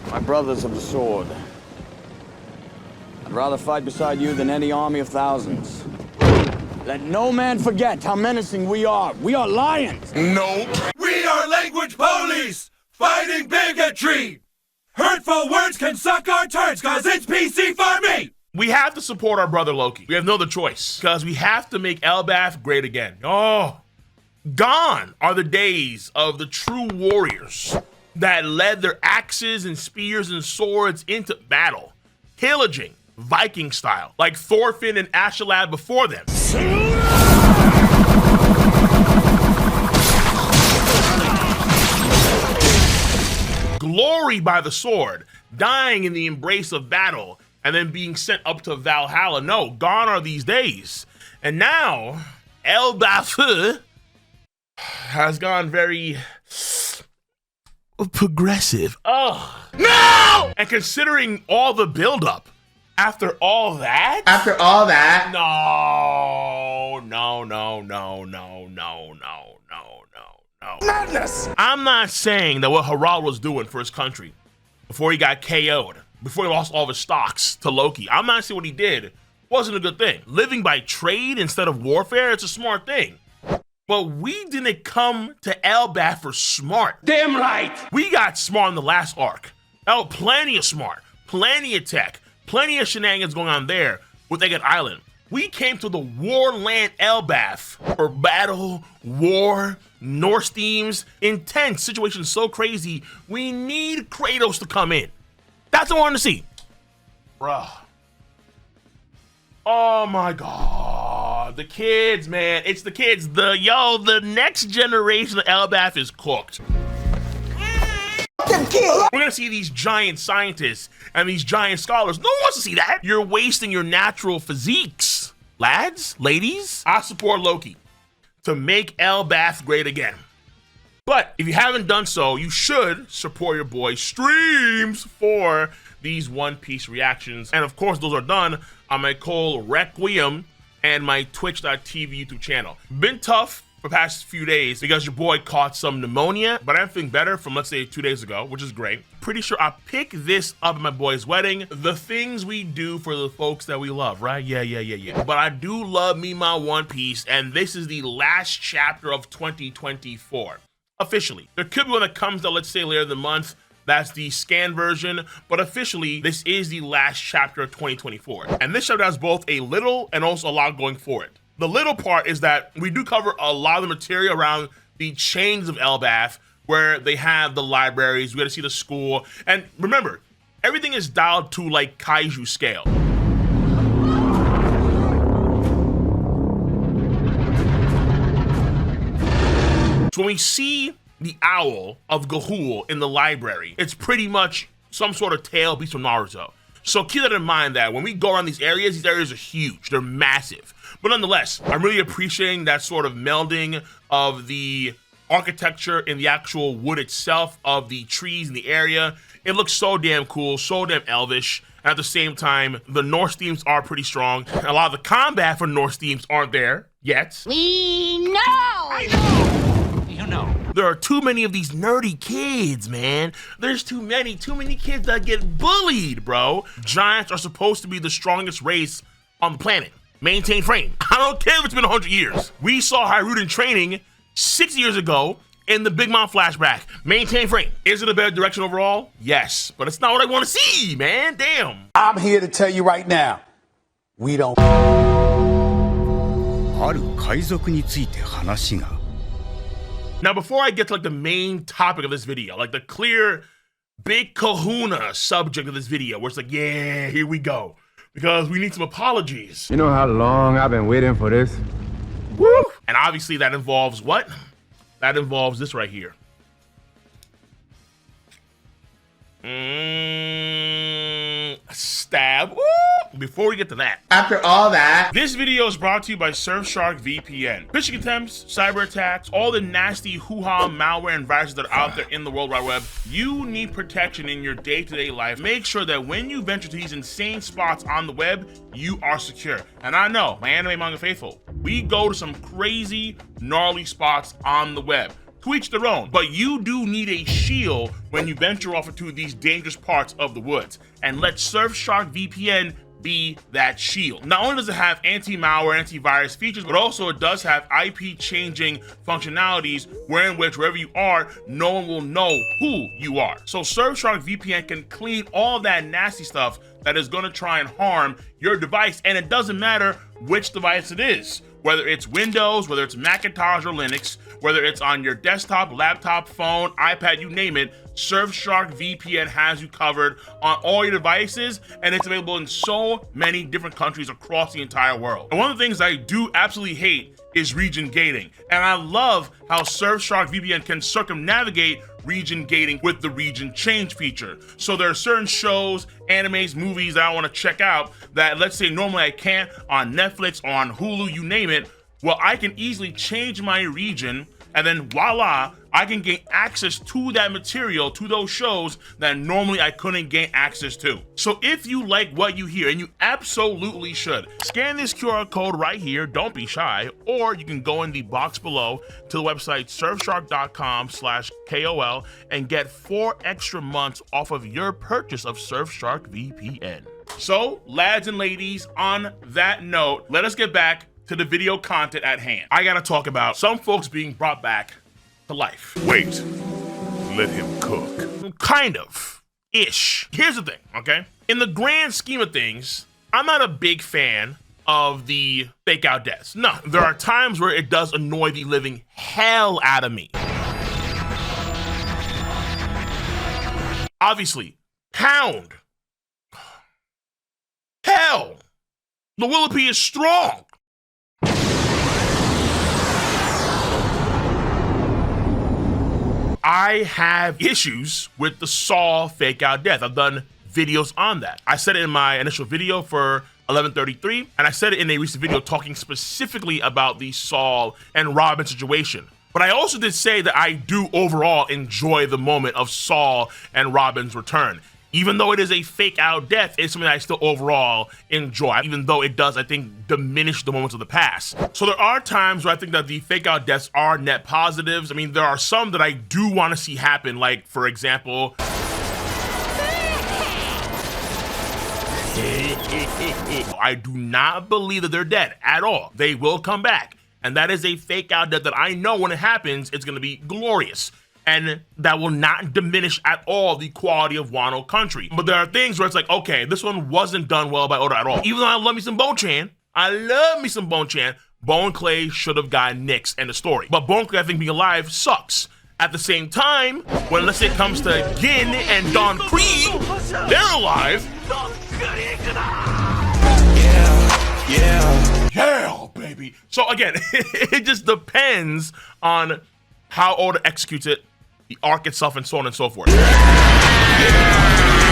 My brothers of the sword. I'd rather fight beside you than any army of thousands. Let no man forget how menacing we are. We are lions! Nope. We are language police, fighting bigotry. Hurtful words can suck our turds, cause it's PC for me. We have to support our brother Loki. We have no other choice, because we have to make Elbaf great again. Oh, gone are the days of the true warriors that led their axes and spears and swords into battle, pillaging Viking style, like Thorfinn and Askeladd before them. Glory by the sword, dying in the embrace of battle, and then being sent up to Valhalla. No, gone are these days. And now, Elbaf has gone very progressive. Oh, no! And considering all the buildup, after all that? No. Madness! I'm not saying that what Harald was doing for his country before he got KO'd, before he lost all of his stocks to Loki, I'm not saying what he did wasn't a good thing. Living by trade instead of warfare, it's a smart thing. But we didn't come to Elbaf for smart. Damn right! We got smart in the last arc. Oh, plenty of smart, plenty of tech, plenty of shenanigans going on there with Egget Island. We came to the Warland Elbaf for battle, war, Norse themes, intense situations so crazy, we need Kratos to come in. That's what I want to see. Bruh. Oh my God. The kids, man. It's the kids. The next generation of Elbaf is cooked. We're gonna see these giant scientists and these giant scholars. No one wants to see that. You're wasting your natural physiques. Lads, ladies, I support Loki to make Elbaf great again. But if you haven't done so, you should support your boy's streams for these One Piece reactions. And of course, those are done on my Cole Requiem and my Twitch.tv YouTube channel. Been tough for the past few days because your boy caught some pneumonia, but I'm feeling better from, let's say, 2 days ago, which is great. Pretty sure I picked this up at my boy's wedding. The things we do for the folks that we love, right? Yeah. But I do love me my One Piece, and this is the last chapter of 2024. Officially. There could be one that comes out, let's say, later in the month. That's the scan version, but officially, this is the last chapter of 2024. And this chapter has both a little and also a lot going for it. The little part is that we do cover a lot of the material around the chains of Elbaf, where they have the libraries, we gotta see the school. And remember, everything is dialed to like kaiju scale. So when we see the owl of Gahul in the library, it's pretty much some sort of tail beast from Naruto. So keep that in mind that when we go around these areas are huge, they're massive. But nonetheless, I'm really appreciating that sort of melding of the architecture in the actual wood itself, of the trees in the area. It looks so damn cool, so damn elvish. And at the same time, the Norse themes are pretty strong. A lot of the combat for Norse themes aren't there yet. We know! I know! You know. There are too many of these nerdy kids, man. There's too many kids that get bullied, bro. Giants are supposed to be the strongest race on the planet. Maintain frame. I don't care if it's been 100 years. We saw Hiruden training 6 years ago in the Big Mom flashback. Maintain frame. Is it a better direction overall? Yes, but it's not what I want to see, man. Damn. I'm here to tell you right now, we don't. ある海賊について話が Now, before I get to like the main topic of this video, like the clear big kahuna subject of this video, where it's like, yeah, here we go, because we need some apologies. You know how long I've been waiting for this? Woo! And obviously that involves what? That involves this right here. Stab. Woo! Before we get to that, after all that, this video is brought to you by Surfshark VPN. Phishing attempts, cyber attacks, all the nasty hoo-ha malware and viruses that are out there in the World Wide Web. You need protection in your day-to-day life. Make sure that when you venture to these insane spots on the web, you are secure. And I know, my anime manga faithful, we go to some crazy, gnarly spots on the web. To each their own, but you do need a shield when you venture off into these dangerous parts of the woods, and let Surfshark VPN be that shield. Not only does it have anti-malware, antivirus features, but also it does have IP changing functionalities wherein which wherever you are, no one will know who you are. So Surfshark VPN can clean all that nasty stuff that is going to try and harm your device, and it doesn't matter which device it is. Whether it's Windows, whether it's Macintosh or Linux, whether it's on your desktop, laptop, phone, iPad, you name it, Surfshark VPN has you covered on all your devices, and it's available in so many different countries across the entire world. And one of the things I do absolutely hate is region gating, and I love how Surfshark VPN can circumnavigate region gating with the region change feature. So there are certain shows, animes, movies that I want to check out that, let's say normally I can't on Netflix, on Hulu, you name it. Well, I can easily change my region, and then voila, I can gain access to that material, to those shows that normally I couldn't gain access to. So if you like what you hear, and you absolutely should, scan this QR code right here, don't be shy, or you can go in the box below to the website surfshark.com/KOL and get 4 extra months off of your purchase of Surfshark VPN. So, lads and ladies, on that note, let us get back to the video content at hand. I gotta talk about some folks being brought back to life. Wait, let him cook. Kind of. Ish. Here's the thing, okay? In the grand scheme of things, I'm not a big fan of the fake out deaths. No, there are times where it does annoy the living hell out of me. Obviously, pound. Hell. The Willipede is strong. I have issues with the Saul fake out death. I've done videos on that. I said it in my initial video for 1133, and I said it in a recent video talking specifically about the Saul and Robin situation. But I also did say that I do overall enjoy the moment of Saul and Robin's return. Even though it is a fake out death, it's something I still overall enjoy, even though it does, I think, diminish the moments of the past. So there are times where I think that the fake out deaths are net positives. I mean, there are some that I do want to see happen, like, for example, I do not believe that they're dead at all. They will come back. And that is a fake out death that I know when it happens, it's going to be glorious. And that will not diminish at all the quality of Wano Country. But there are things where it's like, okay, this one wasn't done well by Oda at all. Even though I love me some Bone-chan, Bone Clay should have gotten nixed, end of story. But Bone Clay, I think, being alive sucks. At the same time, when let's say it comes to Gin and Don Creed, they're alive. Yeah, baby. So again, it just depends on how Oda executes it, the arc itself, and so on and so forth. And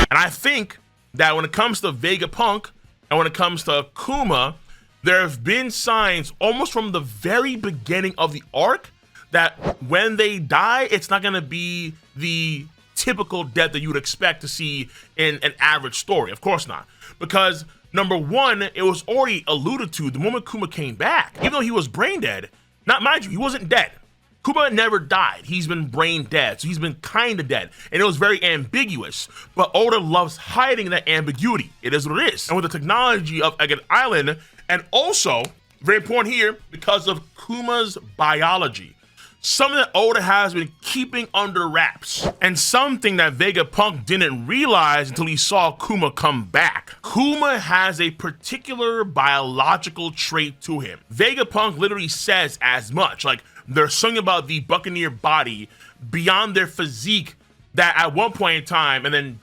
I think that when it comes to Vegapunk and when it comes to Kuma, there have been signs almost from the very beginning of the arc that when they die, it's not gonna be the typical death that you would expect to see in an average story. Of course not. Because number one, it was already alluded to the moment Kuma came back. Even though he was brain dead, not mind you, he wasn't dead. Kuma never died. He's been brain dead, so he's been kind of dead. And it was very ambiguous. But Oda loves hiding that ambiguity. It is what it is. And with the technology of Egged Island, and also, very important here, because of Kuma's biology, something that Oda has been keeping under wraps, and something that Vegapunk didn't realize until he saw Kuma come back. Kuma has a particular biological trait to him. Vegapunk literally says as much, like, there's something about the Buccaneer body beyond their physique that at one point in time, and then ...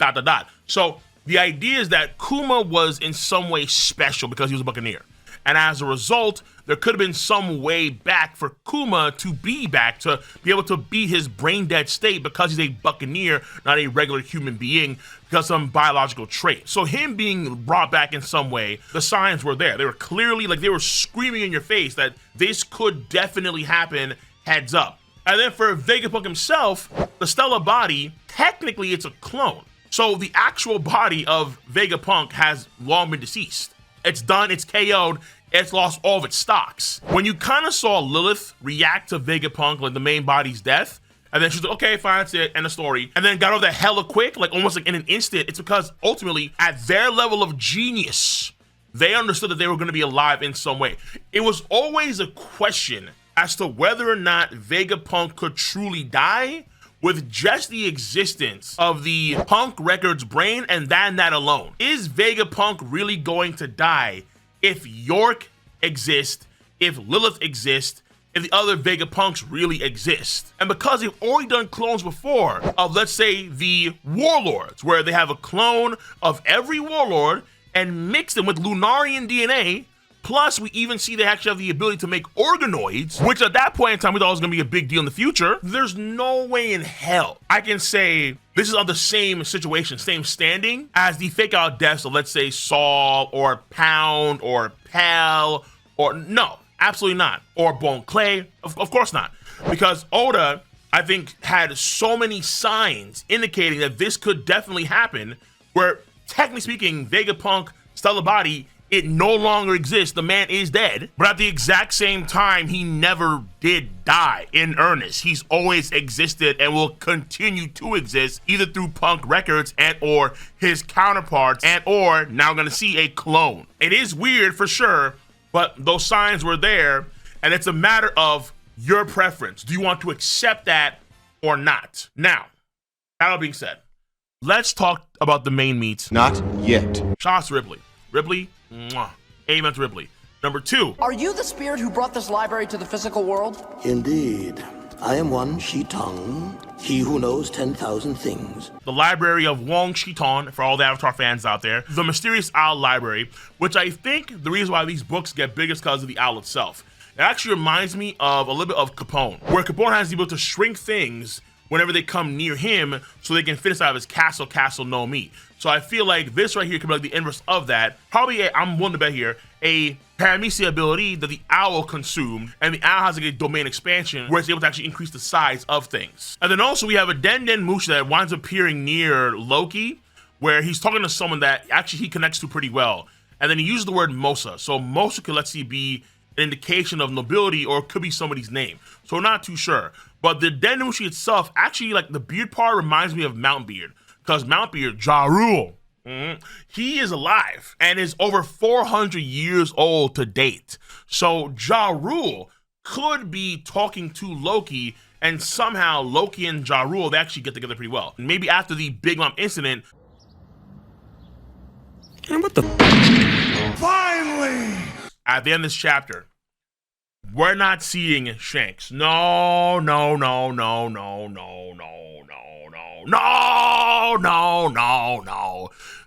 So the idea is that Kuma was in some way special because he was a Buccaneer. And as a result, there could have been some way back for Kuma to be back, to be able to beat his brain dead state because he's a Buccaneer, not a regular human being, because of some biological trait. So him being brought back in some way, the signs were there. They were clearly, like, they were screaming in your face that this could definitely happen, heads up. And then for Vegapunk himself, the Stella body, technically it's a clone. So the actual body of Vegapunk has long been deceased. It's done, it's KO'd, it's lost all of its stocks. When you kind of saw Lilith react to Vegapunk, like the main body's death, and then she's like, okay, fine, that's it, end of story. And then got over that hella quick, like almost like in an instant. It's because ultimately, at their level of genius, they understood that they were going to be alive in some way. It was always a question as to whether or not Vegapunk could truly die with just the existence of the Punk Records brain and that alone. Is Vegapunk really going to die if York exists, if Lilith exists, if the other Vegapunks really exist? And because they've already done clones before of, let's say, the Warlords, where they have a clone of every Warlord and mix them with Lunarian DNA, plus we even see they actually have the ability to make organoids, which at that point in time we thought was gonna be a big deal in the future. There's no way in hell I can say this is on the same situation, same standing as the fake out deaths of, let's say, Saul or Pound or Pal, or no, absolutely not. Or Bone Clay, of course not. Because Oda, I think, had so many signs indicating that this could definitely happen, where technically speaking, Vegapunk, Stellar Body, it no longer exists. The man is dead. But at the exact same time, he never did die in earnest. He's always existed and will continue to exist, either through Punk Records and or his counterparts and or now we're gonna see a clone. It is weird for sure, but those signs were there, and it's a matter of your preference. Do you want to accept that or not? Now, that being said, let's talk about the main meat. Not yet. Shots Ripley. Ripley, mwah. Amen to Ripley. Number 2. Are you the spirit who brought this library to the physical world? Indeed. I am one Shi-Tong, he who knows 10,000 things. The library of Wong Shiton, for all the Avatar fans out there. The Mysterious Owl Library, which I think the reason why these books get big is because of the owl itself. It actually reminds me of a little bit of Capone, where Capone has the ability to shrink things whenever they come near him so they can fit inside of his castle no me. So I feel like this right here could be like the inverse of that. Probably, I'm willing to bet here, a paramecia ability that the owl consumed, and the owl has like a domain expansion where it's able to actually increase the size of things. And then also we have a Den Musha that winds up appearing near Loki, where he's talking to someone that actually he connects to pretty well. And then he uses the word Mosa. So Mosa could, let's see, be an indication of nobility, or it could be somebody's name. So we're not too sure. But the Den Musha itself, actually, like the beard part reminds me of Mount Beard. Because Mount Beard, Ja Rule, he is alive and is over 400 years old to date. So Ja Rule could be talking to Loki, and somehow Loki and Ja Rule, they actually get together pretty well. Maybe after the Big Lump incident. And what the? Finally! At the end of this chapter, we're not seeing Shanks. No.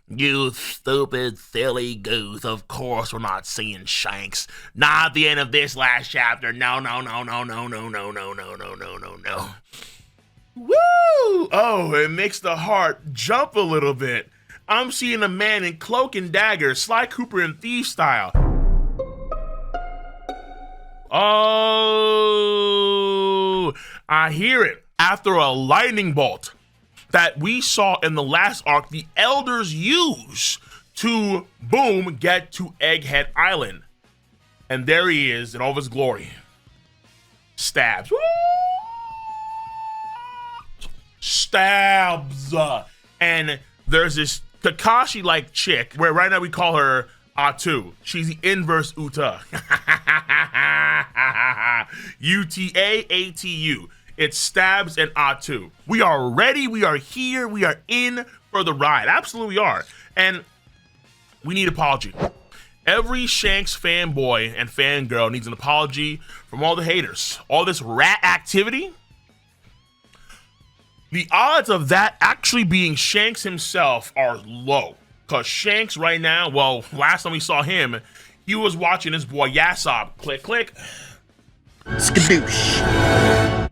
You stupid, silly goose. Of course we're not seeing Shanks. Not at the end of this last chapter. No. Woo! Oh, it makes the heart jump a little bit. I'm seeing a man in cloak and dagger, Sly Cooper and Thief style. Oh, I hear it. After a lightning bolt that we saw in the last arc, the elders use to, boom, get to Egghead Island. And there he is in all of his glory. Stabs. Woo! Stabs. And there's this Kakashi-like chick, where right now we call her Atu. She's the inverse Uta. Utaatu. It's Stabs and Atu. We are ready. We are here. We are in for the ride. Absolutely are. And we need apology. Every Shanks fanboy and fangirl needs an apology from all the haters. All this rat activity. The odds of that actually being Shanks himself are low. Because Shanks right now, well, last time we saw him, he was watching his boy Yasob. Click, click. Skadoosh.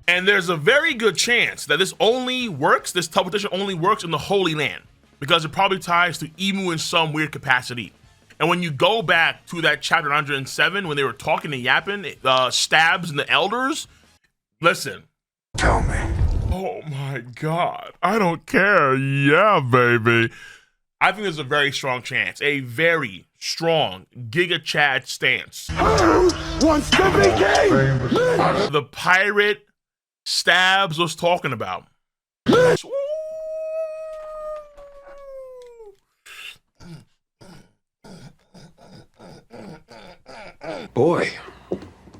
And there's a very good chance that this only works, this teleportation only works in the Holy Land, because it probably ties to Emu in some weird capacity. And when you go back to that chapter 107, when they were talking and yapping, Stabs and the elders, listen. Tell me. Oh my God. I don't care. Yeah, baby. I think there's a very strong chance, a very strong Giga Chad stance. Wants to be king! The pirate Stabs was talking about. Boy,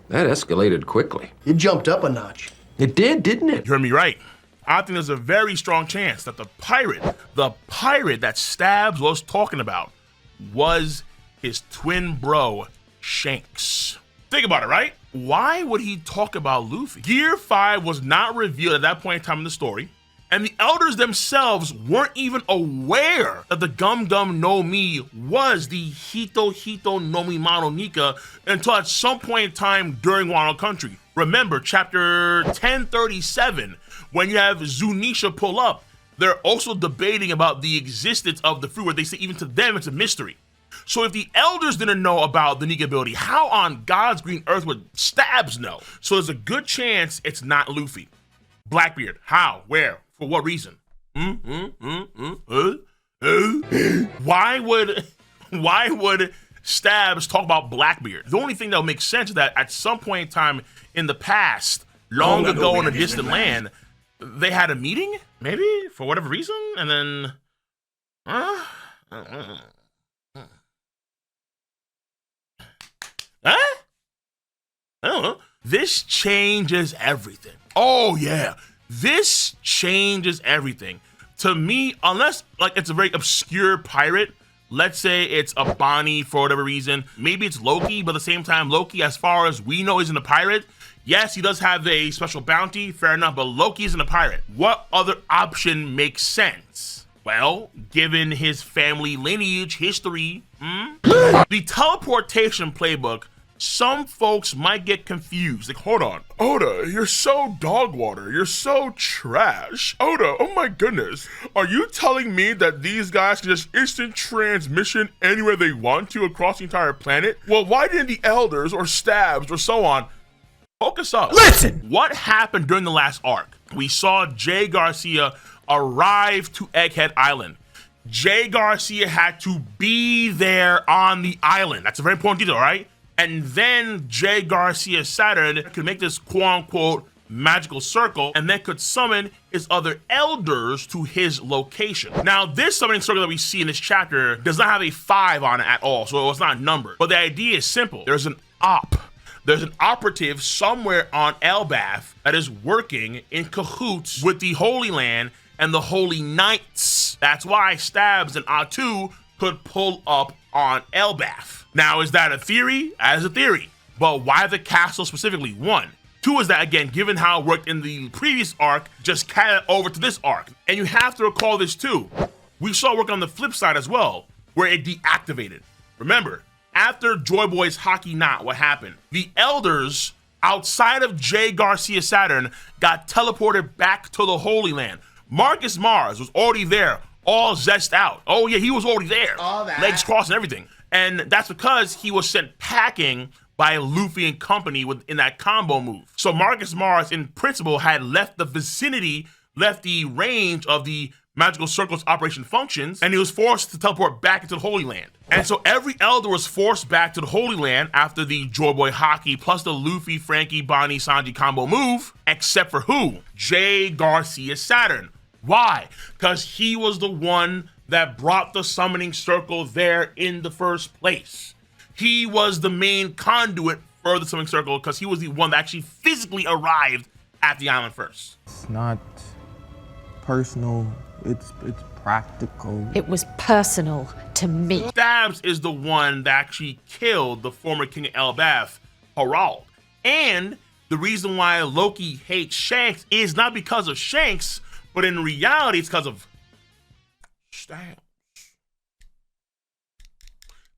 that escalated quickly. It jumped up a notch. It did, didn't it? You heard me right. I think there's a very strong chance that the pirate that Stabs was talking about, was his twin bro, Shanks. Think about it, right? Why would he talk about Luffy? Gear 5 was not revealed at that point in time in the story, and the elders themselves weren't even aware that the Gum Gum no Mi was the Hito Hito no Mi Mano Nika until at some point in time during Wano Country. Remember, chapter 1037, when you have Zunisha pull up, they're also debating about the existence of the fruit, where they say even to them it's a mystery. So if the elders didn't know about the Nika ability, how on God's green earth would Stabs know? So there's a good chance it's not Luffy. Blackbeard, how, where, for what reason? Why would Stabs talk about Blackbeard? The only thing that would make sense is that at some point in time in the past, long ago in a distant land, they had a meeting, maybe, for whatever reason, and then... I don't know. This changes everything. Oh yeah, this changes everything. To me, unless like it's a very obscure pirate, let's say it's a Bonnie for whatever reason, maybe it's Loki, but at the same time, Loki, as far as we know, isn't a pirate. Yes, he does have a special bounty, fair enough, but Loki isn't a pirate. What other option makes sense? Well, given his family lineage, history, the teleportation playbook, some folks might get confused. Like, hold on, Oda, you're so dog water. You're so trash. Oda, oh my goodness. Are you telling me that these guys can just instant transmission anywhere they want to across the entire planet? Well, why didn't the elders or Stabs or so on focus up? Listen! What happened during the last arc? We saw Jay Garcia arrive to Egghead Island. Jay Garcia had to be there on the island. That's a very important detail, right? And then Jay Garcia Saturn could make this quote-unquote magical circle and then could summon his other elders to his location. Now, this summoning circle that we see in this chapter does not have a 5 on it at all, so it's not numbered. But the idea is simple. There's an op. There's an operative somewhere on Elbaf that is working in cahoots with the Holy Land and the Holy Knights. That's why Stabs and Atu could pull up on Elbaf. Now, is that a theory? That is a theory. But why the castle specifically? 1. 2 is that, again, given how it worked in the previous arc, just carry it over to this arc. And you have to recall this too. We saw work on the flip side as well, where it deactivated. Remember, after Joy Boy's Hockey Knot, what happened? The elders outside of Jay Garcia Saturn got teleported back to the Holy Land. Marcus Mars was already there, all zest out. Oh yeah, he was already there. All that. Legs crossed and everything. And that's because he was sent packing by Luffy and company in that combo move. So Marcus Mars, in principle, had left the vicinity, left the range of the magical circle's operation functions, and he was forced to teleport back into the Holy Land. And so every elder was forced back to the Holy Land after the Joy Boy Hockey plus the Luffy, Frankie, Bonnie, Sanji combo move, except for who? Jay Garcia Saturn. Why? Because he was the one that brought the summoning circle there in the first place. He was the main conduit for the summoning circle because he was the one that actually physically arrived at the island first. It's not personal, it's practical. It was personal to me. Stabs is the one that actually killed the former king of Elbaf, Harald. And the reason why Loki hates Shanks is not because of Shanks, but in reality, it's because of Stabs.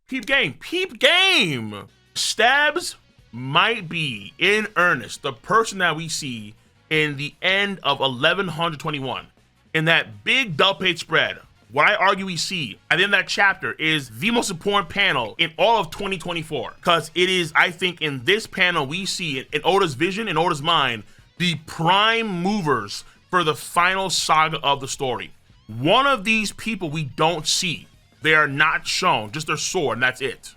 Peep game, peep game. Stabs might be, in earnest, the person that we see in the end of 1121. In that big double page spread, what I argue we see at the end of that chapter is the most important panel in all of 2024. Because it is, I think, in this panel we see, in Oda's vision, in Oda's mind, the prime movers for the final saga of the story. One of these people we don't see. They are not shown, just their sword, and that's it.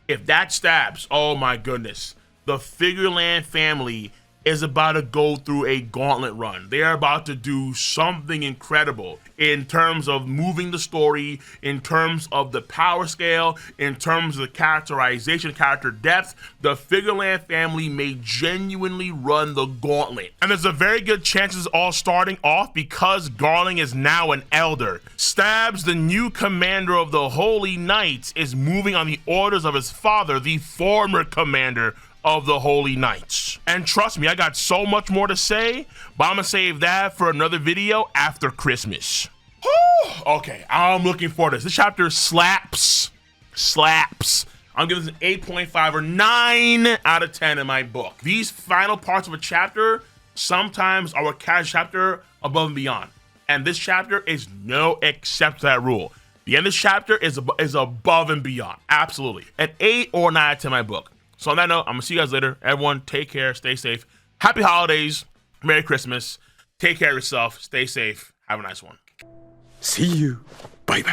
If that stabs, oh my goodness. The Figureland family is about to go through a gauntlet run. They are about to do something incredible in terms of moving the story, in terms of the power scale, in terms of the characterization, character depth. The Figureland family may genuinely run the gauntlet. And there's a very good chance it's all starting off because Garland is now an elder. Stabs, the new commander of the Holy Knights, is moving on the orders of his father, the former commander of the Holy Knights. And trust me, I got so much more to say, but I'm gonna save that for another video after Christmas. Whew. Okay, I'm looking for this. This chapter slaps. I'm giving this an 8.5 or 9 out of 10 in my book. These final parts of a chapter sometimes are a casual chapter above and beyond. And this chapter is no exception to that rule. The end of this chapter is above and beyond. Absolutely. An 8 or 9 out of 10 in my book. So on that note, I'm gonna see you guys later. Everyone, take care, stay safe. Happy holidays, Merry Christmas. Take care of yourself, stay safe, have a nice one. See you. Bye bye.